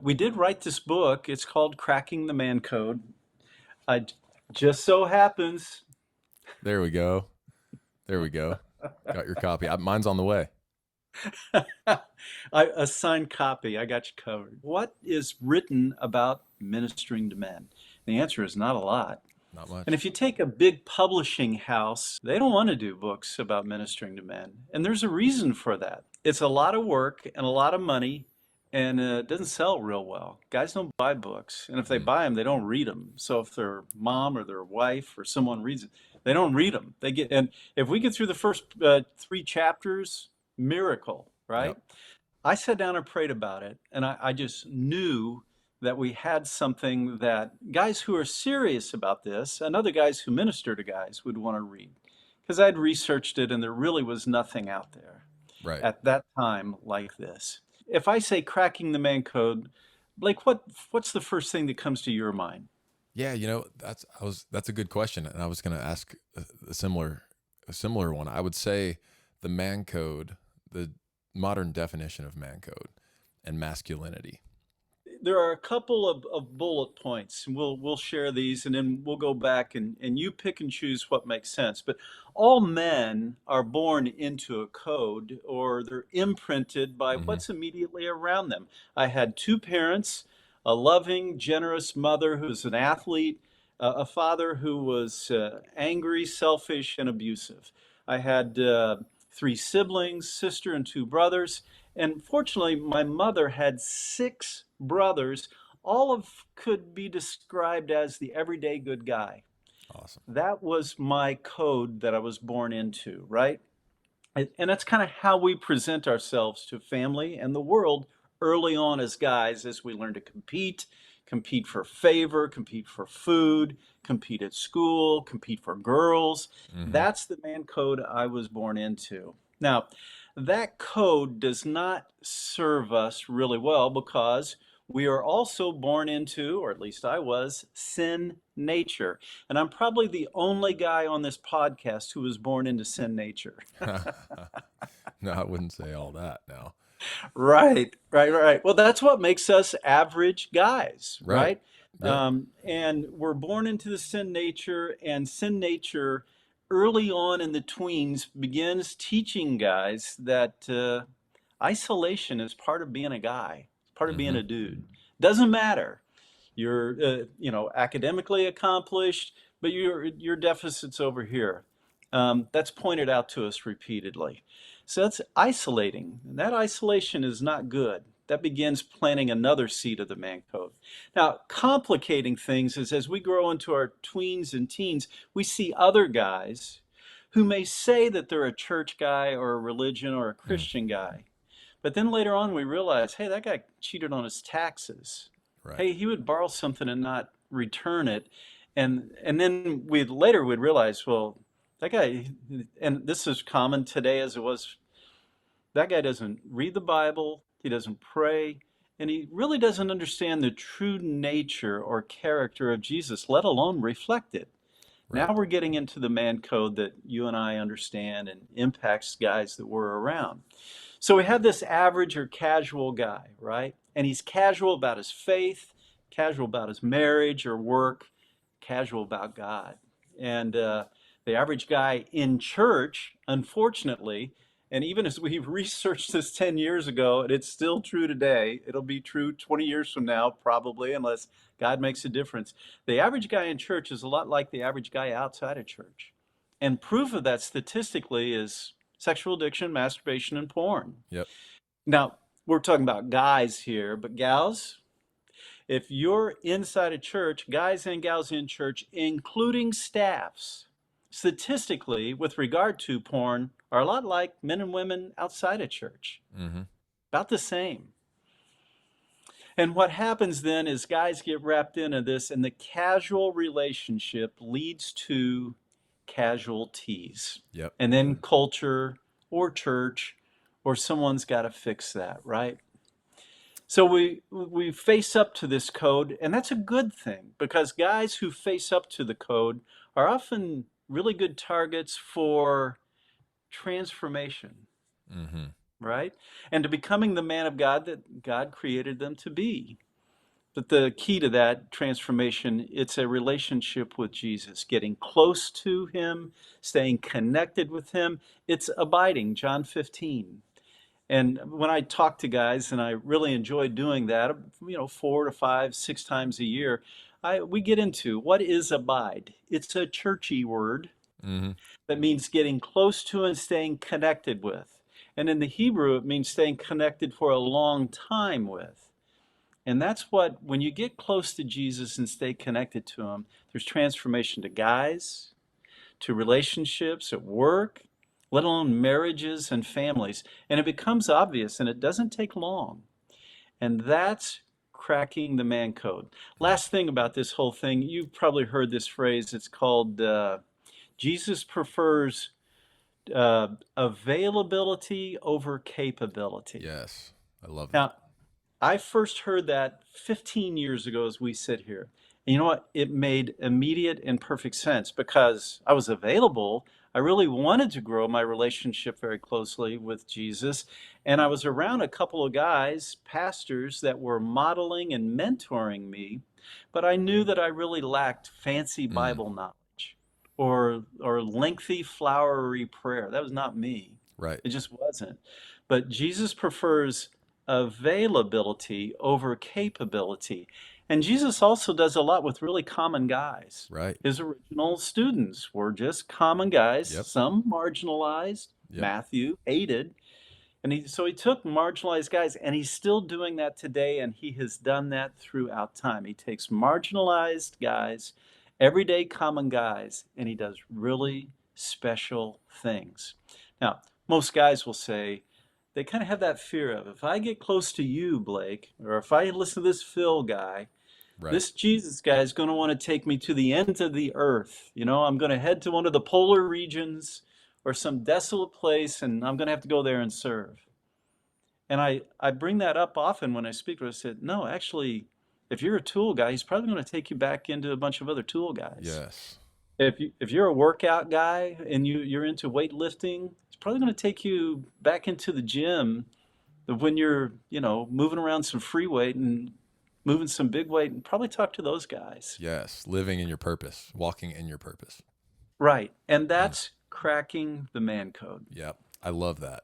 We did write this book. It's called Cracking the Man Code. I just so happens There we go. There we go. Got your copy. Mine's on the way. a signed copy. I got you covered. What is written about ministering to men? The answer is not a lot. Not And much. if you take a big publishing house, they don't want to do books about ministering to men. And there's a reason for that. It's a lot of work and a lot of money, and it doesn't sell real well. Guys don't buy books. And if they Mm, buy them, they don't read them. So if their mom or their wife or someone reads it, they don't read them. And if we get through the first three chapters, miracle, yep. right? I sat down and prayed about it, and I just knew that we had something that guys who are serious about this and other guys who minister to guys would want to read. Because I'd researched it, and there really was nothing out there Right. at that time like this. If I say cracking the man code, Blake, what's the first thing that comes to your mind? Yeah, that's a good question, and I was going to ask a similar one. I would say the man code, the modern definition of man code, and masculinity. There are a couple of bullet points, and we'll share these, and then we'll go back and you pick and choose what makes sense. But all men are born into a code, or they're imprinted by Hmm. what's immediately around them. I had two parents, a loving, generous mother who's an athlete, a father who was angry, selfish, and abusive. I had three siblings, sister and two brothers. And fortunately, my mother had six brothers, all of could be described as the everyday good guy. Awesome. That was my code that I was born into, right? And that's kind of how we present ourselves to family and the world early on as guys as we learn to compete, compete for favor, compete for food, compete at school, compete for girls. Hmm. That's the man code I was born into. Now, that code does not serve us really well because we are also born into, or at least I was, sin nature. And I'm probably the only guy on this podcast who was born into sin nature. No, I wouldn't say all that now. Right. Well, that's what makes us average guys, Right. right? Yep. And we're born into the sin nature, and sin nature early on in the tweens begins teaching guys that isolation is part of being a guy, part of being Hmm. a dude. Doesn't matter. You're, academically accomplished, but your deficit's over here. That's pointed out to us repeatedly. So that's isolating. And that isolation is not good. That begins planting another seed of the man code. Now, complicating things is as we grow into our tweens and teens, we see other guys who may say that they're a church guy or a religion or a Mm, Christian guy. But then later on, we realize, hey, that guy cheated on his taxes. right. Hey, he would borrow something and not return it. And then we'd realize, well, that guy, and this is common today as it was, that guy doesn't read the Bible, he doesn't pray, and he really doesn't understand the true nature or character of Jesus, let alone reflect it. Right. Now we're getting into the man code that you and I understand and impacts guys that we're around. So we have this average or casual guy, right? And he's casual about his faith, casual about his marriage or work, casual about God. And the average guy in church, unfortunately, and even as we researched this 10 years ago, and it's still true today, it'll be true 20 years from now, probably, unless God makes a difference. The average guy in church is a lot like the average guy outside of church. And proof of that statistically is sexual addiction, masturbation, and porn. Yep. Now, we're talking about guys here, but gals, if you're inside a church, guys and gals in church, including staffs, statistically, with regard to porn, are a lot like men and women outside of church, Hmm. about the same. And what happens then is guys get wrapped into this, and the casual relationship leads to casualties. Yep. And then culture or church or someone's got to fix that, right? So we face up to this code, and that's a good thing because guys who face up to the code are often really good targets for transformation, Hmm. right? And to becoming the man of God that God created them to be. But the key to that transformation, it's a relationship with Jesus, getting close to him, staying connected with him. It's abiding, John 15. And when I talk to guys, and I really enjoy doing that, 4 to 5, 6 times a year, we get into what is abide. It's a churchy word Hmm. that means getting close to and staying connected with. And in the Hebrew, it means staying connected for a long time with. And that's what, when you get close to Jesus and stay connected to him, there's transformation to guys, to relationships at work, let alone marriages and families. And it becomes obvious and it doesn't take long. And that's cracking the man code. Yeah. Last thing about this whole thing, you've probably heard this phrase. It's called Jesus prefers availability over capability. Yes. I love that. Now, I first heard that 15 years ago as we sit here. And you know what? It made immediate and perfect sense because I was available. I really wanted to grow my relationship very closely with Jesus. And I was around a couple of guys, pastors, that were modeling and mentoring me. But I knew that I really lacked fancy Mm. Bible knowledge or lengthy flowery prayer. That was not me. Right. It just wasn't. But Jesus prefers availability over capability. And Jesus also does a lot with really common guys. Right. His original students were just common guys, Yep. some marginalized. Yep. Matthew hated. And so he took marginalized guys, and he's still doing that today, and he has done that throughout time. He takes marginalized guys, everyday common guys, and he does really special things. Now, most guys will say, they kind of have that fear of, if I get close to you, Blake, or if I listen to this Phil guy, Right. this Jesus guy is going to want to take me to the ends of the earth. I'm going to head to one of the polar regions or some desolate place, and I'm going to have to go there and serve. And I bring that up often when I speak to her. I said, no, actually, if you're a tool guy, he's probably going to take you back into a bunch of other tool guys. Yes. If you're a workout guy and you're into weightlifting, it's probably going to take you back into the gym when you're, moving around some free weight and moving some big weight, and probably talk to those guys. Yes. Living in your purpose, walking in your purpose. Right. And Mm. that's cracking the man code. Yep. I love that.